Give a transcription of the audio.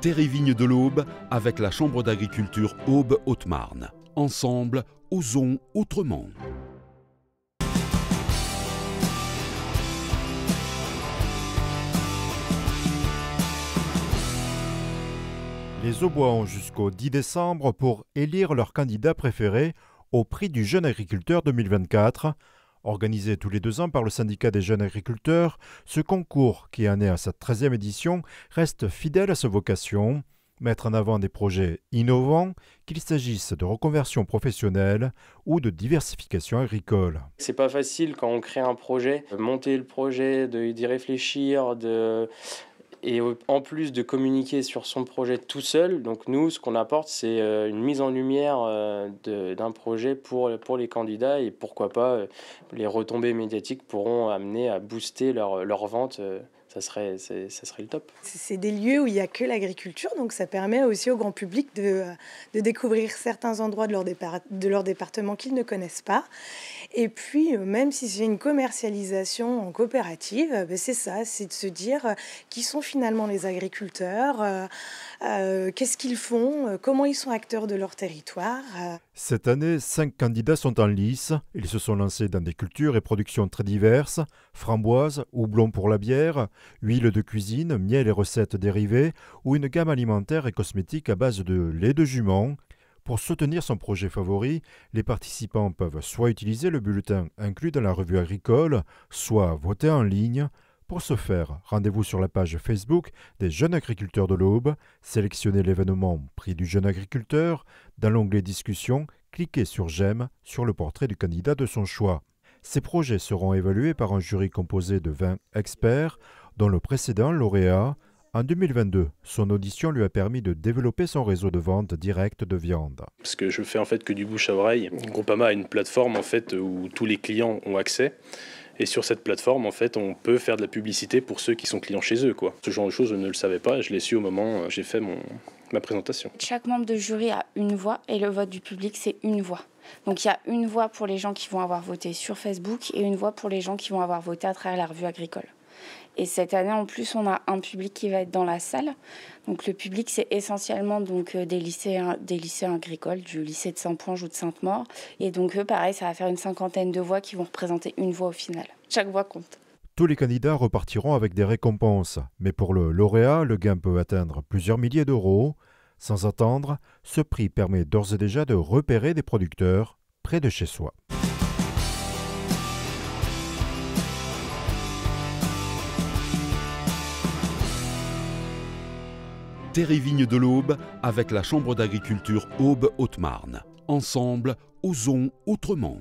Terre-et-Vigne de l'Aube avec la Chambre d'agriculture Aube-Haute-Marne. Ensemble, osons autrement. Les Aubois ont jusqu'au 10 décembre pour élire leur candidat préféré au prix du jeune agriculteur 2024. Organisé tous les 2 ans par le syndicat des jeunes agriculteurs, ce concours, qui en est à sa 13e édition, reste fidèle à sa vocation, mettre en avant des projets innovants, qu'il s'agisse de reconversion professionnelle ou de diversification agricole. C'est pas facile quand on crée un projet, monter le projet, d'y réfléchir, et en plus de communiquer sur son projet tout seul. Donc nous, ce qu'on apporte, c'est une mise en lumière d'un projet pour les candidats, et pourquoi pas les retombées médiatiques pourront amener à booster leur vente. Ça serait le top. C'est des lieux où il n'y a que l'agriculture, donc ça permet aussi au grand public de découvrir certains endroits de leur département qu'ils ne connaissent pas. Et puis, même si c'est une commercialisation en coopérative, c'est ça, c'est de se dire qui sont finalement les agriculteurs, qu'est-ce qu'ils font, comment ils sont acteurs de leur territoire. Cette année, 5 candidats sont en lice. Ils se sont lancés dans des cultures et productions très diverses: framboises, houblon pour la bière, huile de cuisine, miel et recettes dérivées, ou une gamme alimentaire et cosmétique à base de lait de jument. Pour soutenir son projet favori, les participants peuvent soit utiliser le bulletin inclus dans la revue agricole, soit voter en ligne. Pour ce faire, rendez-vous sur la page Facebook des Jeunes Agriculteurs de l'Aube, sélectionnez l'événement Prix du jeune agriculteur. Dans l'onglet Discussion, cliquez sur J'aime sur le portrait du candidat de son choix. Ces projets seront évalués par un jury composé de 20 experts, dont le précédent lauréat. En 2022, son audition lui a permis de développer son réseau de vente directe de viande. Parce que je fais en fait que du bouche à oreille. Groupama a une plateforme en fait où tous les clients ont accès. Et sur cette plateforme, en fait, on peut faire de la publicité pour ceux qui sont clients chez eux, quoi. Ce genre de choses, je ne le savais pas. Je l'ai su au moment où j'ai fait ma présentation. Chaque membre de jury a une voix et le vote du public, c'est une voix. Donc il y a une voix pour les gens qui vont avoir voté sur Facebook et une voix pour les gens qui vont avoir voté à travers la revue agricole. Et cette année, en plus, on a un public qui va être dans la salle. Donc le public, c'est essentiellement donc, des lycéens agricoles, du lycée de Saint-Ponge ou de Sainte-Maure. Et donc eux, pareil, ça va faire une 50aine de voix qui vont représenter une voix au final. Chaque voix compte. Tous les candidats repartiront avec des récompenses. Mais pour le lauréat, le gain peut atteindre plusieurs milliers d'euros. Sans attendre, ce prix permet d'ores et déjà de repérer des producteurs près de chez soi. Terre-et-Vigne de l'Aube avec la Chambre d'agriculture Aube-Haute-Marne. Ensemble, osons autrement.